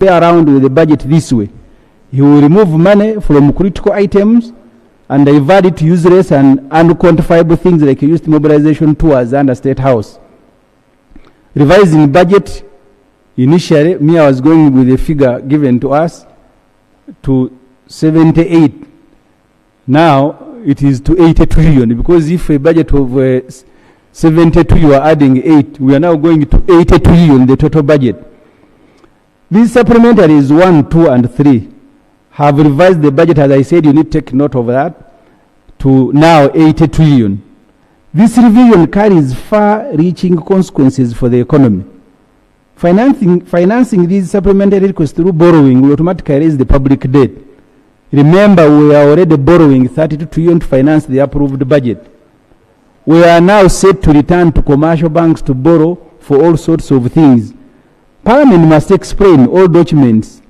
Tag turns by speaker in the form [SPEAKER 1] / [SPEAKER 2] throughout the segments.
[SPEAKER 1] play around with the budget this way. He will remove money from critical items and divert it to useless and unquantifiable things like youth mobilization tours under State House. Revising budget, initially, I was going with a figure given to us to 78. Now it is to 80 trillion, because if a budget of 72 you are adding 8, we are now going to 80 trillion, the total budget. These supplementaries 1, 2, and 3 have revised the budget, as I said, you need to take note of that, to now 80 trillion. This revision carries far-reaching consequences for the economy. Financing these supplementary requests through borrowing will automatically raise the public debt. Remember, we are already borrowing 32 trillion to finance the approved budget. We are now set to return to commercial banks to borrow for all sorts of things. Parliament must explain all documents,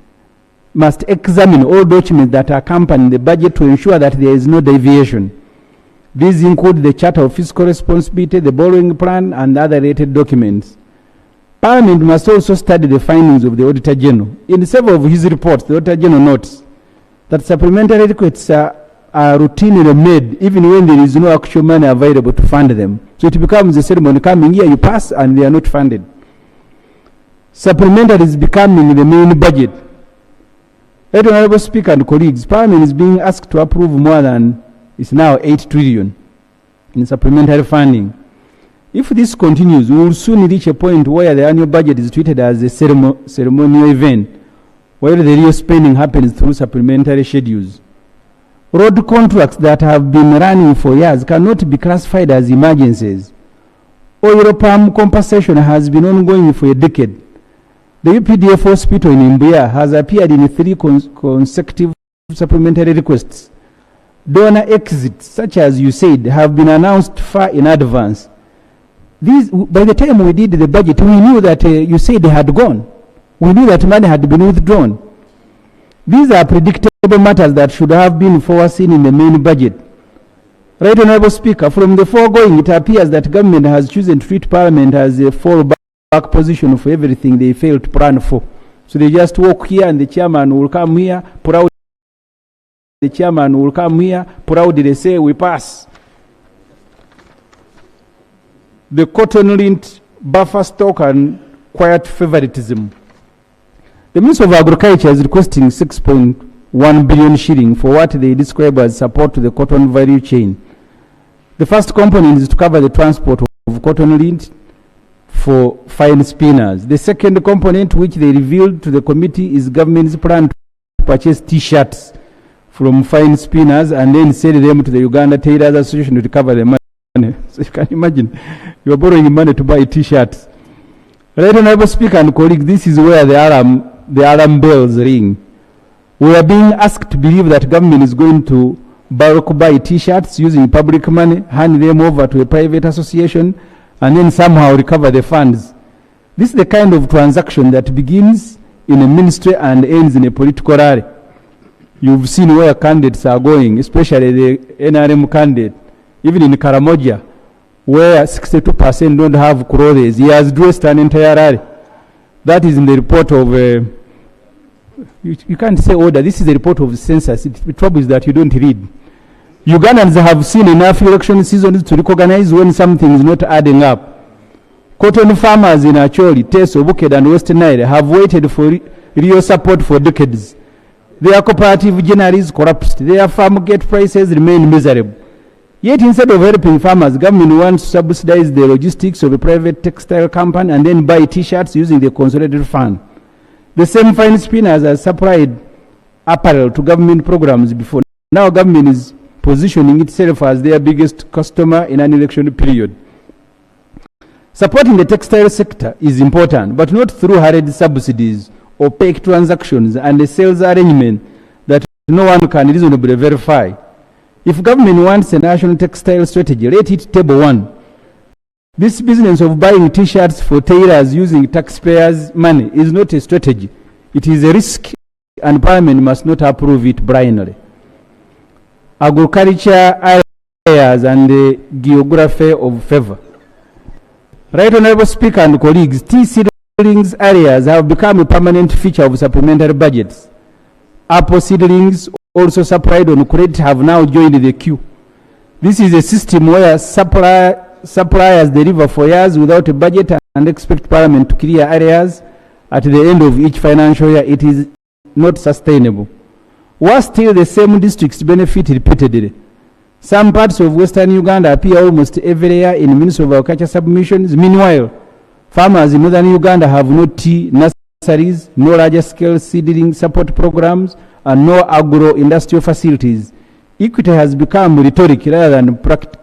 [SPEAKER 1] must examine all documents that accompany the budget to ensure that there is no deviation. These include the Charter of Fiscal Responsibility, the borrowing plan, and other related documents. Parliament must also study the findings of the Auditor General. In several of his reports, the Auditor General notes that supplementary requests are routinely made even when there is no actual money available to fund them. So it becomes a ceremony, coming here, you pass, and they are not funded. Supplementary is becoming the main budget. Right, Honorable Speaker and colleagues, Parliament is being asked to approve more than, it's now 8 trillion in supplementary funding. If this continues, we will soon reach a point where the annual budget is treated as a ceremonial event, where the real spending happens through supplementary schedules. Road contracts that have been running for years cannot be classified as emergencies. Oil palm compensation has been ongoing for a decade. The UPDF hospital in Mbuya has appeared in 3 consecutive supplementary requests. Donor exits, such as you said, have been announced far in advance. These, by the time we did the budget, we knew that you said they had gone. We knew that money had been withdrawn. These are predictable matters that should have been foreseen in the main budget. Right, Honorable Speaker, from the foregoing, it appears that government has chosen to treat Parliament as a fallback position for everything they failed to plan for. So they just walk here and the chairman will come here, proudly. The chairman will come here, proudly say, we pass. The cotton-linked buffer stock and quiet favoritism. The Minister of Agriculture is requesting 6.1 billion shilling for what they describe as support to the cotton value chain. The first component is to cover the transport of cotton-linked for fine spinners. The second component, which they revealed to the committee, is government's plan to purchase T-shirts from fine spinners and then sell them to the Uganda Tailors Association to recover the money. So you can imagine, you are borrowing money to buy T-shirts. Right, Honorable Speaker and colleagues, this is where the alarm bells ring. We are being asked to believe that government is going to buy T-shirts using public money, hand them over to a private association, and then somehow recover the funds. This is the kind of transaction that begins in a ministry and ends in a political rally. You've seen where candidates are going, especially the NRM candidate, even in Karamoja, where 62% don't have clothes. He has dressed an entire rally. That is in the report of, you can't say order, this is the report of the census. The trouble is that you don't read. Ugandans have seen enough election seasons to recognize when something is not adding up. Cotton farmers in Acholi, Teso, Buked and Western Nile have waited for real support for decades. Their cooperative generally collapsed. Their farm gate prices remain miserable. Yet instead of helping farmers, government wants to subsidize the logistics of a private textile company and then buy T-shirts using the consolidated fund. The same fine spinners have supplied apparel to government programs before. Now government is positioning itself as their biggest customer in an election period. Supporting the textile sector is important, but not through hurried subsidies, opaque transactions, and a sales arrangement that no one can reasonably verify. If government wants a national textile strategy, let it table one. This business of buying T-shirts for tailors using taxpayers' money is not a strategy. It is a risk, and Parliament must not approve it blindly. Agriculture areas and the geography of favor. Right, Honorable Speaker and colleagues, tea seed seedlings areas have become a permanent feature of supplementary budgets. Apple seedlings, also supplied on credit, have now joined the queue. This is a system where suppliers deliver for years without a budget and expect Parliament to clear areas at the end of each financial year. It is not sustainable. Worse still, the same districts benefit repeatedly. Some parts of Western Uganda appear almost every year in Ministry of Agriculture submissions. Meanwhile, farmers in Northern Uganda have no tea nurseries, no larger scale seedling support programs, and no agro-industrial facilities. Equity has become rhetoric rather than practical.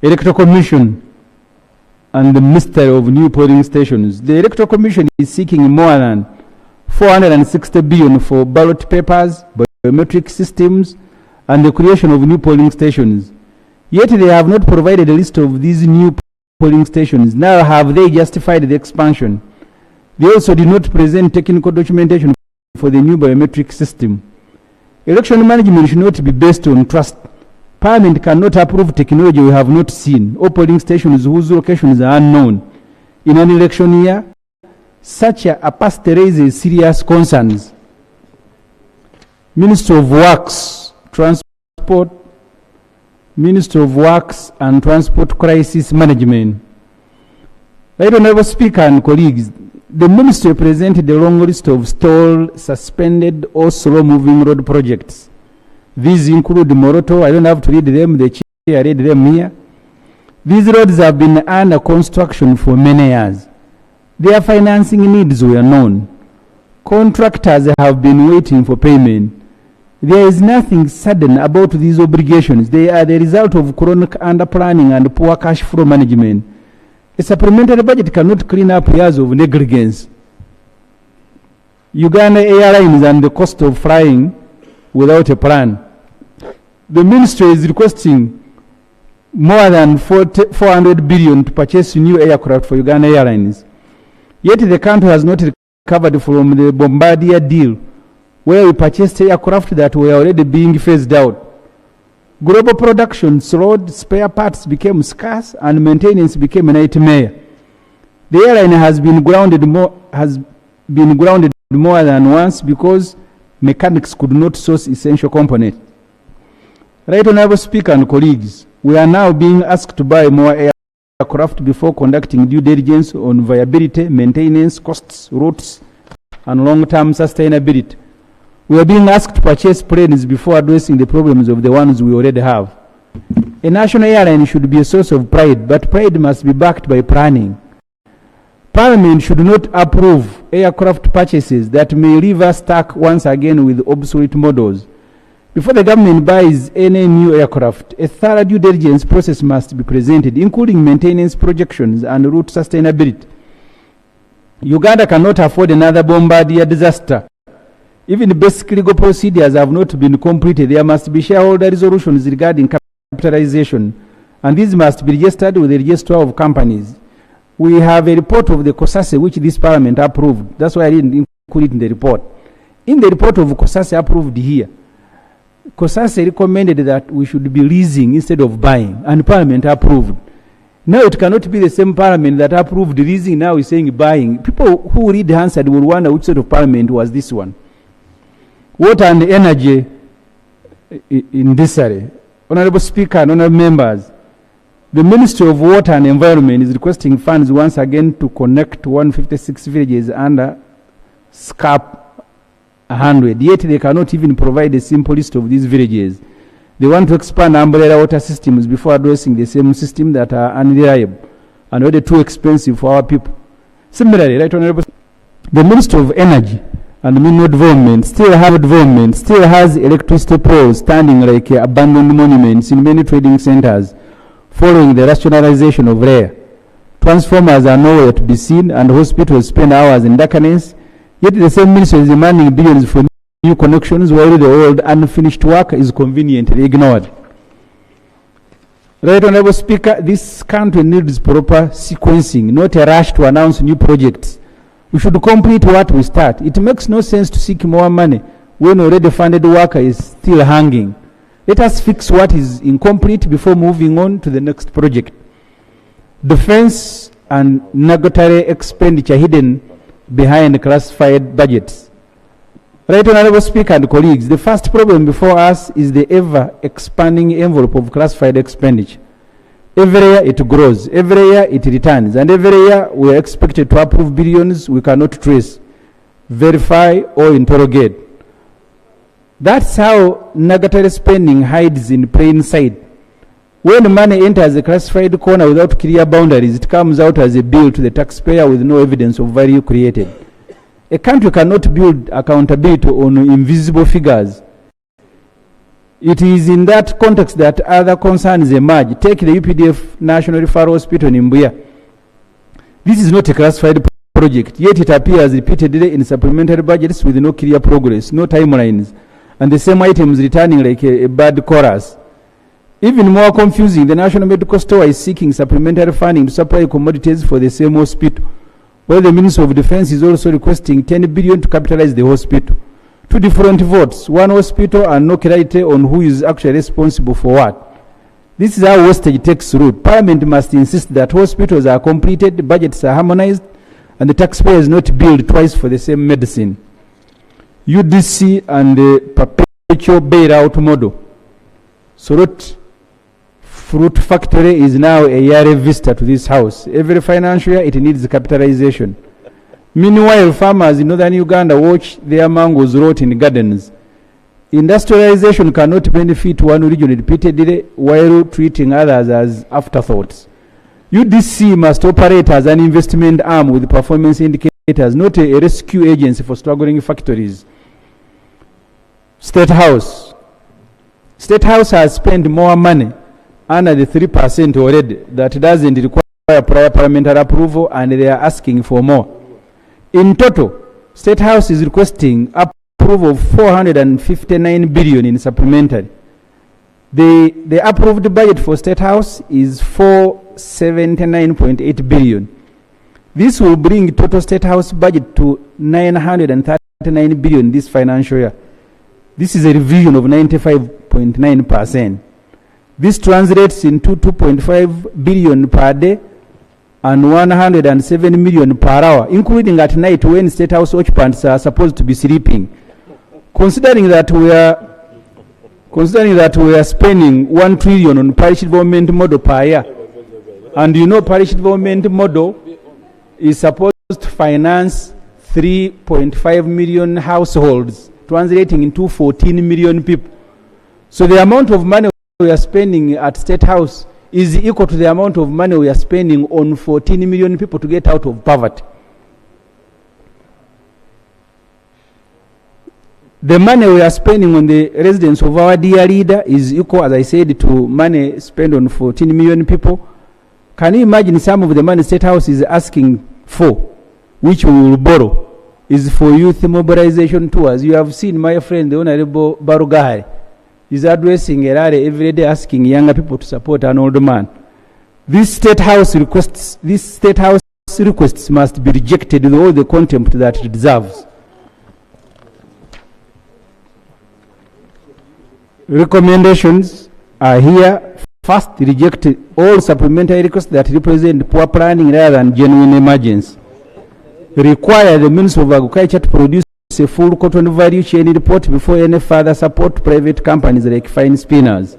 [SPEAKER 1] Electoral Commission and the mystery of new polling stations. The Electoral Commission is seeking more than 460 billion for ballot papers, biometric systems, and the creation of new polling stations. Yet they have not provided a list of these new polling stations. Now have they justified the expansion? They also did not present technical documentation for the new biometric system. Election management should not be based on trust. Parliament cannot approve technology we have not seen, or polling stations whose locations are unknown. In an election year, such a past raises serious concerns. Ministry of Works, Transport, Ministry of Works and Transport Crisis Management. Right, Honourable Speaker and colleagues, the Ministry presented a long list of stalled, suspended or slow-moving road projects. These include Moroto. I don't have to read them, the chair read them here. These roads have been under construction for many years. Their financing needs were known. Contractors have been waiting for payment. There is nothing sudden about these obligations. They are the result of chronic under-planning and poor cash flow management. A supplementary budget cannot clean up years of negligence. Uganda Airlines and the cost of flying without a plan. The ministry is requesting more than 400 billion to purchase new aircraft for Uganda Airlines. Yet the country has not recovered from the Bombardier deal, where we purchased aircraft that were already being phased out. Global production slowed, spare parts became scarce, and maintenance became a nightmare. The airline has been grounded more than once because mechanics could not source essential components. Right, Honourable Speaker and colleagues, we are now being asked to buy more aircraft before conducting due diligence on viability, maintenance, costs, routes, and long-term sustainability. We are being asked to purchase planes before addressing the problems of the ones we already have. A national airline should be a source of pride, but pride must be backed by planning. Parliament should not approve aircraft purchases that may leave us stuck once again with obsolete models. Before the government buys any new aircraft, a thorough due diligence process must be presented, including maintenance projections and route sustainability. Uganda cannot afford another Bombardier disaster. Even basic legal procedures have not been completed. There must be shareholder resolutions regarding capitalization, and these must be registered with the Register of Companies. We have a report of the COSASE which this Parliament approved. That's why I didn't include it in the report. In the report of COSASE approved here, COSASE recommended that we should be leasing instead of buying, and Parliament approved. Now it cannot be the same Parliament that approved leasing, now is saying buying. People who read Hansard will wonder which sort of Parliament was this one. Water and energy in this area. Honourable Speaker and honourable members, the Ministry of Water and Environment is requesting funds once again to connect 156 villages under SCAP 100. Yet they cannot even provide a simple list of these villages. They want to expand umbrella water systems before addressing the same system that are unreliable and already too expensive for our people. Similarly, right, Honourable, the Ministry of Energy and Mineral Development still has electricity poles standing like abandoned monuments in many trading centers following the rationalization of RARE. Transformers are nowhere to be seen and hospitals spend hours in darkness, yet the same ministry is demanding billions for new connections while the old unfinished work is conveniently ignored. Right, Honourable Speaker, this country needs proper sequencing, not a rush to announce new projects. We should complete what we start. It makes no sense to seek more money when already funded work is still hanging. Let us fix what is incomplete before moving on to the next project. Defense and nugatory expenditure hidden behind classified budgets. Right, Honorable Speaker and colleagues, the first problem before us is the ever-expanding envelope of classified expenditure. Every year it grows, every year it returns, and every year we are expected to approve billions we cannot trace, verify, or interrogate. That's how nugatory spending hides in plain sight. When money enters a classified corner without clear boundaries, it comes out as a bill to the taxpayer with no evidence of value created. A country cannot build accountability on invisible figures. It is in that context that other concerns emerge. Take the UPDF National Referral Hospital in Mbuya. This is not a classified project, yet it appears repeatedly in supplementary budgets with no clear progress, no timelines, and the same items returning like a bad chorus. Even more confusing, the National Medical Store is seeking supplementary funding to supply commodities for the same hospital, while the Minister of Defense is also requesting 10 billion to capitalize the hospital. Two different votes, one hospital and no clarity on who is actually responsible for what. This is how wastage takes root. Parliament must insist that hospitals are completed, budgets are harmonized, and the taxpayer is not billed twice for the same medicine. UDC and the perpetual bailout model. Sorot Fruit Factory is now a yearly visitor to this house. Every financial year it needs capitalization. Meanwhile, farmers in northern Uganda watch their mangoes rot in gardens. Industrialization cannot benefit one region repeatedly while treating others as afterthoughts. UDC must operate as an investment arm with performance indicators, not a rescue agency for struggling factories. State House. State House has spent more money under the 3% already. That doesn't require prior parliamentary approval, and they are asking for more. In total, State House is requesting approval of 459 billion in supplementary. The approved budget for State House is 479.8 billion. This will bring total State House budget to 939 billion this financial year. This is a revision of 95.9%. This translates into 2.5 billion per day and 107 million per hour, including at night when State House occupants are supposed to be sleeping. Considering that we are spending 1 trillion on parish development model per year, and you know parish development model is supposed to finance 3.5 million households, translating into 14 million people. So the amount of money we are spending at State House is equal to the amount of money we are spending on 14 million people to get out of poverty. The money we are spending on the residence of our dear leader is equal, as I said, to money spent on 14 million people. Can you imagine some of the money State House is asking for, which we will borrow, is for youth mobilization tours? You have seen my friend, the Honorable Barugahari, is addressing a rally every day asking younger people to support an old man. These State House requests must be rejected with all the contempt that it deserves. Recommendations are here. First, reject all supplementary requests that represent poor planning rather than genuine emergency. Require the Minister of Agriculture to produce a full cotton value chain report before any further support private companies like fine spinners.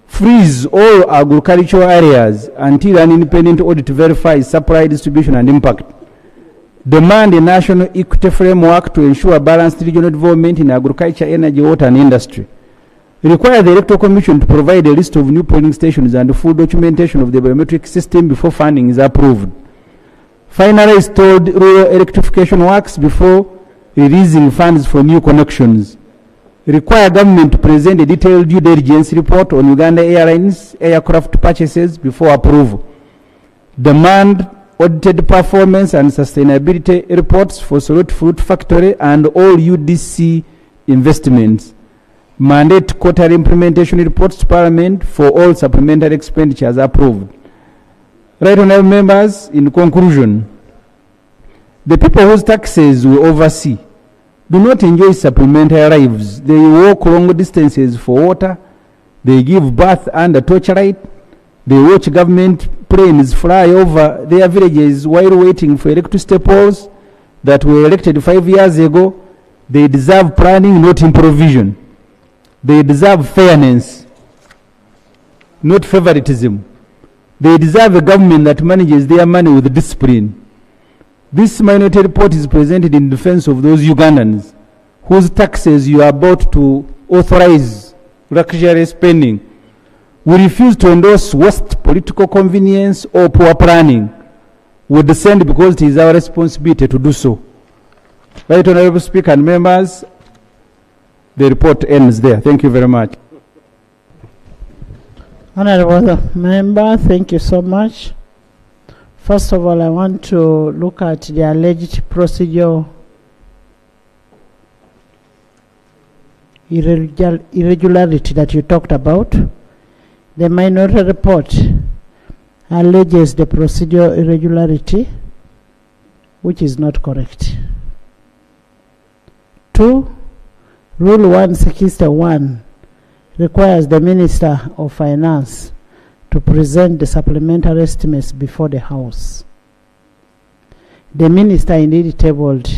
[SPEAKER 1] Freeze all agricultural areas until an independent audit verifies supply, distribution, and impact. Demand a national equity framework to ensure balanced regional development in agriculture, energy, water, and industry. Require the Electoral Commission to provide a list of new polling stations and full documentation of the biometric system before funding is approved. Finalize tolled rural electrification works before releasing funds for new connections. Require government to present a detailed due diligence report on Uganda Airlines aircraft purchases before approval. Demand audited performance and sustainability reports for Sorot Fruit Factory and all UDC investments. Mandate quarterly implementation reports to Parliament for all supplementary expenditures approved. Right, honourable members, in conclusion, the people whose taxes we oversee do not enjoy supplementary lives. They walk long distances for water, they give birth under torchlight, they watch government planes fly over their villages while waiting for electricity poles that were erected 5 years ago. They deserve planning, not improvisation. They deserve fairness, not favoritism. They deserve a government that manages their money with discipline. This minority report is presented in defense of those Ugandans whose taxes you are about to authorize luxury spending. We refuse to endorse worst political convenience or poor planning. We dissent because it is our responsibility to do so. Right, Honorable Speaker and members, the report ends there. Thank you very much.
[SPEAKER 2] Honorable Member, thank you so much. First of all, I want to look at the alleged procedural irregularity that you talked about. The minority report alleges the procedural irregularity, which is not correct. 2, Rule 161 requires the Minister of Finance to present the supplementary estimates before the House. The Minister indeed tabled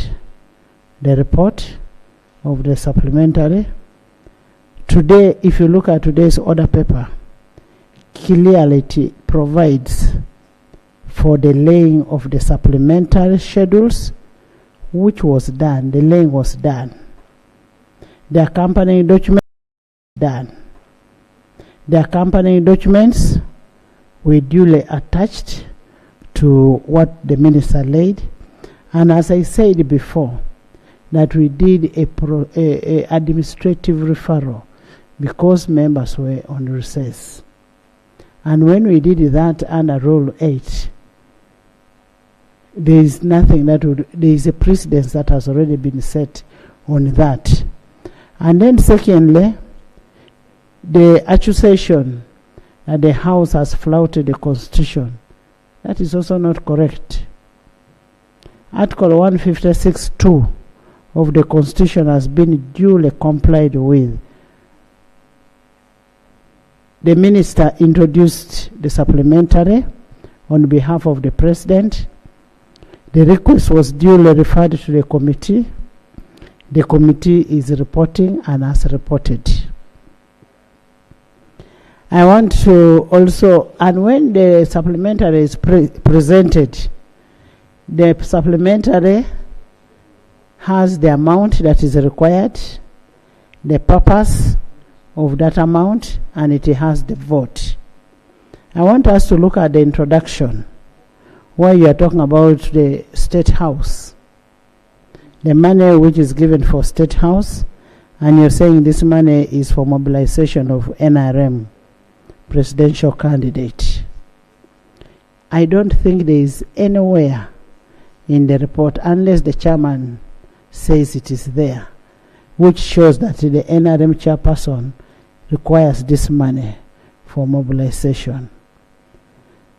[SPEAKER 2] the report of the supplementary. Today, if you look at today's order paper, clearly it provides for the laying of the supplementary schedules, which was done. The laying was done. The accompanying document done. The accompanying documents were duly attached to what the minister laid. And as I said before, that we did a administrative referral because members were on recess. And when we did that under Rule 8, there is nothing that would, there is a precedence that has already been set on that. And then secondly, the accusation that the House has flouted the Constitution, that is also not correct. Article 156(2) of the Constitution has been duly complied with. The Minister introduced the supplementary on behalf of the President. The request was duly referred to the committee. The committee is reporting and has reported. I want to also, and when the supplementary is presented, the supplementary has the amount that is required, the purpose of that amount, and it has the vote. I want us to look at the introduction, where you are talking about the State House, the money which is given for State House, and you're saying this money is for mobilization of NRM presidential candidate. I don't think there is anywhere in the report, unless the chairman says it is there, which shows that the NRM chairperson requires this money for mobilization.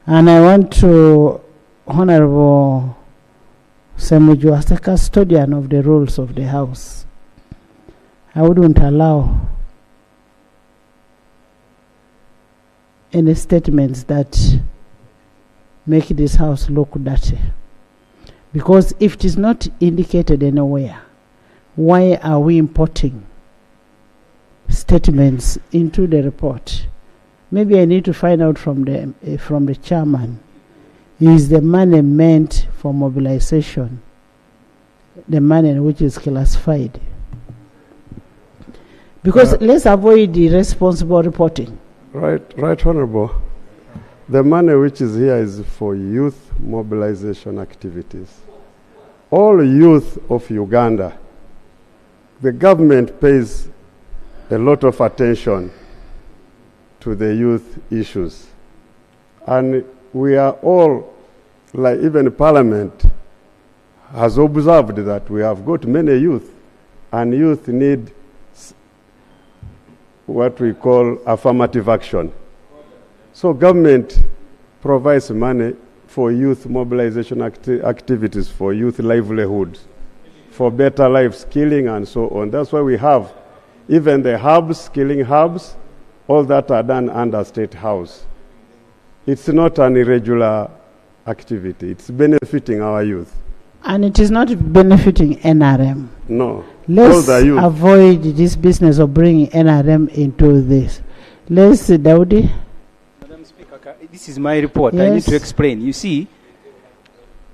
[SPEAKER 2] And I want to, Honorable Ssemujju, as a custodian of the rules of the House, I wouldn't allow any statements that make this House look dirty. Because if it is not indicated anywhere, why are we importing statements into the report? Maybe I need to find out from the chairman, is the money meant for mobilization, the money which is classified? Because let's avoid the irresponsible reporting.
[SPEAKER 3] Right, Honorable. The money which is here is for youth mobilization activities. All youth of Uganda, the government pays a lot of attention to the youth issues. And we are all, like even Parliament has observed that we have got many youth, and youth need what we call affirmative action. So government provides money for youth mobilization activities, for youth livelihoods, for better life skilling and so on. That's why we have even the hubs, skilling hubs, all that are done under State House. It's not an irregular activity. It's benefiting our youth.
[SPEAKER 2] And it is not benefiting NRM.
[SPEAKER 3] No.
[SPEAKER 2] Let's
[SPEAKER 3] All the youth.
[SPEAKER 2] avoid this business of bringing NRM into this. Let's, Daudi.
[SPEAKER 1] Madam Speaker, this is my report.
[SPEAKER 2] Yes.
[SPEAKER 1] I need to explain. You see,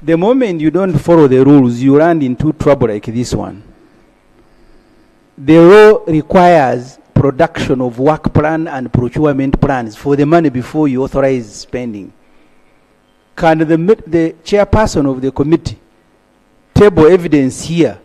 [SPEAKER 1] the moment you don't follow the rules, you run into trouble like this one. The law requires production of work plan and procurement plans for the money before you authorize spending. Can the chairperson of the committee table evidence here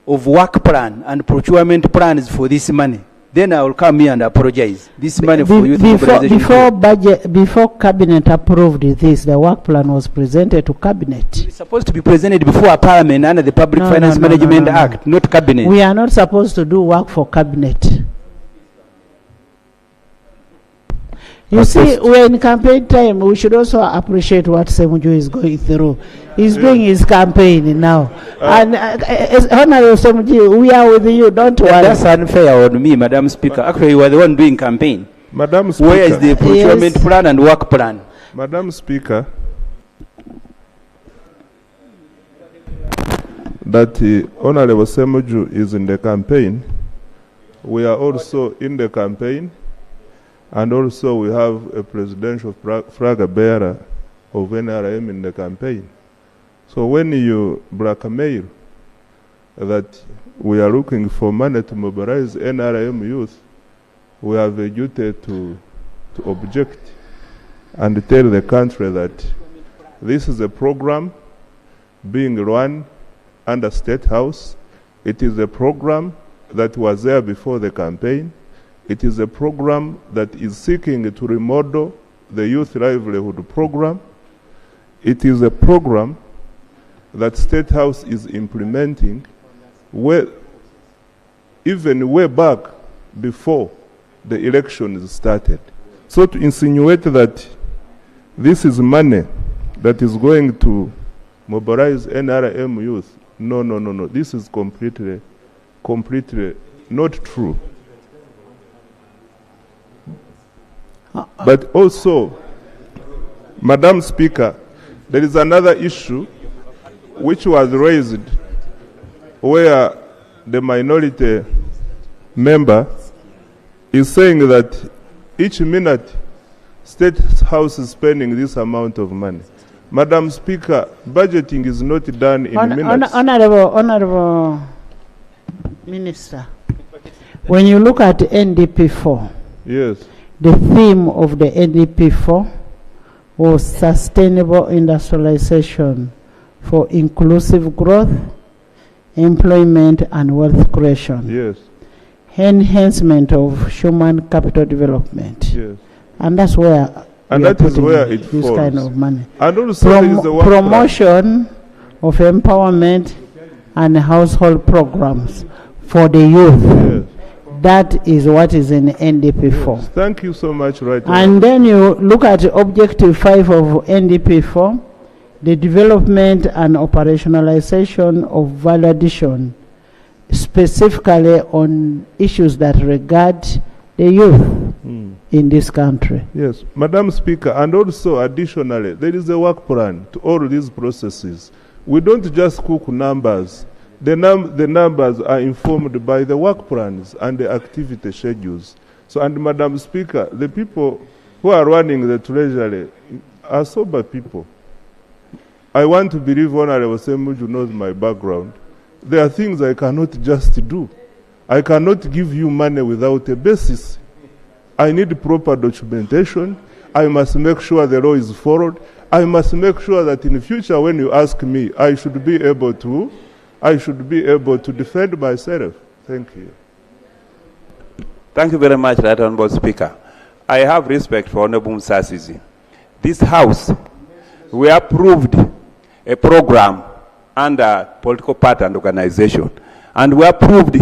[SPEAKER 1] of work plan and procurement plans for this money? Then I will come here and apologize. This money for youth mobilization.
[SPEAKER 2] Before cabinet approved this, the work plan was presented to cabinet.
[SPEAKER 1] It's supposed to be presented before a parliament under the Public Finance Management Act, not cabinet.
[SPEAKER 2] We are not supposed to do work for cabinet. You see, we're in campaign time. We should also appreciate what Ssemujju is going through. He's doing his campaign now. Honorable Ssemujju, we are with you. Don't worry.
[SPEAKER 1] That's unfair on me, Madam Speaker. Actually, you are the one doing campaign.
[SPEAKER 4] Madam Speaker.
[SPEAKER 1] Where is the procurement plan and work plan?
[SPEAKER 4] Madam Speaker, that Honorable Ssemujju is in the campaign. We are also in the campaign. And also we have a presidential flag bearer of NRM in the campaign. So when you blackmail that we are looking for money to mobilize NRM youth, we have a duty to object and tell the country that this is a program being run under State House. It is a program that was there before the campaign. It is a program that is seeking to remodel the youth livelihood program. It is a program that State House is implementing even way back before the elections started. So to insinuate that this is money that is going to mobilize NRM youth, no. This is completely not true. But also, Madam Speaker, there is another issue which was raised where the minority member is saying that each minute State House is spending this amount of money. Madam Speaker, budgeting is not done in minutes.
[SPEAKER 2] Honorable Minister, when you look at NDP4,
[SPEAKER 4] yes,
[SPEAKER 2] the theme of the NDP4 was sustainable industrialization for inclusive growth, employment and wealth creation.
[SPEAKER 4] Yes.
[SPEAKER 2] Enhancement of human capital development.
[SPEAKER 4] Yes.
[SPEAKER 2] And that's where
[SPEAKER 4] that is where it
[SPEAKER 2] this
[SPEAKER 4] falls.
[SPEAKER 2] kind of money.
[SPEAKER 4] And also there is the work
[SPEAKER 2] promotion of empowerment and household programs for the youth.
[SPEAKER 4] Yes.
[SPEAKER 2] That is what is in NDP4.
[SPEAKER 4] Yes. Thank you so much, right.
[SPEAKER 2] And then you look at Objective 5 of NDP4, the development and operationalization of value addition, specifically on issues that regard the youth in this country.
[SPEAKER 4] Yes, Madam Speaker, and also additionally, there is a work plan to all these processes. We don't just cook numbers. The numbers are informed by the work plans and the activity schedules. So, and Madam Speaker, the people who are running the Treasury are sober people. I want to believe Honorable Ssemujju knows my background. There are things I cannot just do. I cannot give you money without a basis. I need proper documentation. I must make sure the law is followed. I must make sure that in the future when you ask me, I should be able to defend myself. Thank you.
[SPEAKER 5] Thank you very much, Right Honourable Speaker. I have respect for Honourable Musasizi. This House, we approved a program under political party and organization, and we approved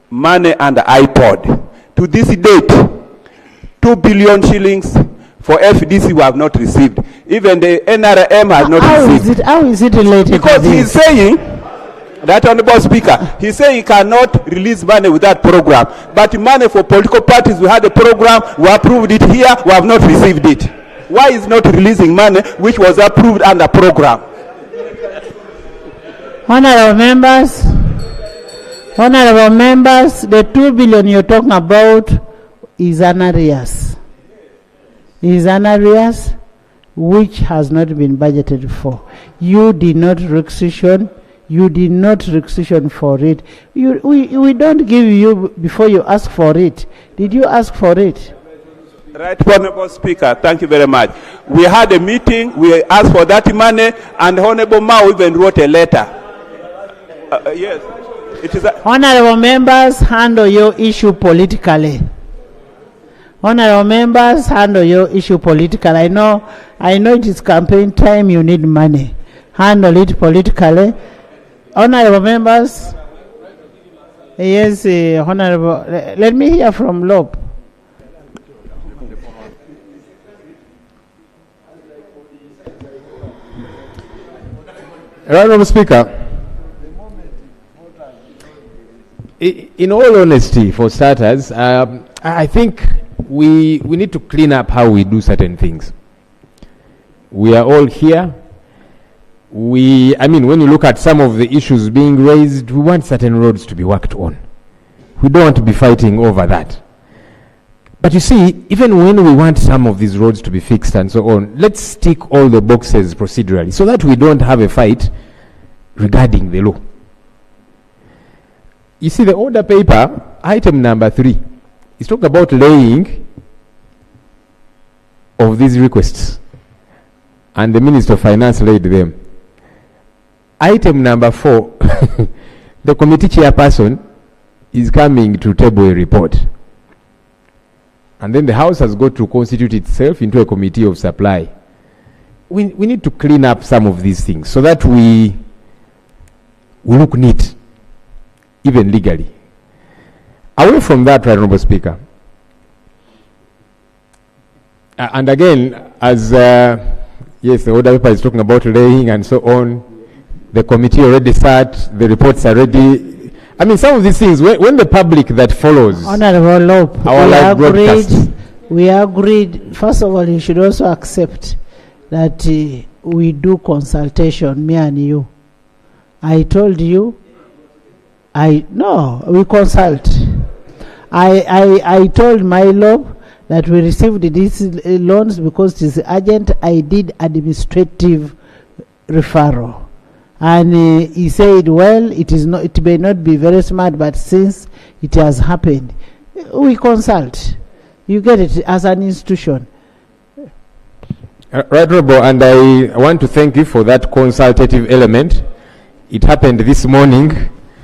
[SPEAKER 5] money under iPod. To this date, 2 billion shillings for FDC we have not received. Even the NRM has not received.
[SPEAKER 2] How is it related?
[SPEAKER 5] Because he is saying, that Honourable Speaker, he saying he cannot release money without program. But money for political parties, we had a program, we approved it here, we have not received it. Why is not releasing money which was approved under program?
[SPEAKER 2] Honorable members, the 2 billion you're talking about is an arrears. Is an arrears which has not been budgeted for. You did not requisition. You did not requisition for it. We don't give you before you ask for it. Did you ask for it?
[SPEAKER 5] Right, Honorable Speaker, thank you very much. We had a meeting, we asked for that money, and Honorable Mao even wrote a letter. Yes, it is.
[SPEAKER 2] Honorable members, handle your issue politically. Honorable members, handle your issue politically. I know it is campaign time, you need money. Handle it politically. Honorable members, yes, Honorable, let me hear from Lob.
[SPEAKER 6] Honorable Speaker, in all honesty, for starters, I think we need to clean up how we do certain things. We are all here. When you look at some of the issues being raised, we want certain roads to be worked on. We don't want to be fighting over that. But you see, even when we want some of these roads to be fixed and so on, let's tick all the boxes procedurally so that we don't have a fight regarding the law. You see, the order paper, item number 3, is talking about laying of these requests. And the Minister of Finance laid them. Item number 4, the committee chairperson is coming to table a report. And then the House has got to constitute itself into a committee of supply. We need to clean up some of these things so that we look neat, even legally. Away from that, Honorable Speaker, and again, as yes, the order paper is talking about laying and so on, the committee already sat, the reports are ready. Some of these things, when the public that follows
[SPEAKER 2] Honorable Lope,
[SPEAKER 6] our live broadcast.
[SPEAKER 2] We agreed, first of all, you should also accept that we do consultation, me and you. I told you, we consult. I told my Lope that we received these loans because it is urgent. I did administrative referral. And he said, well, it may not be very smart, but since it has happened, we consult. You get it as an institution.
[SPEAKER 6] Right, Robo, and I want to thank you for that consultative element. It happened this morning.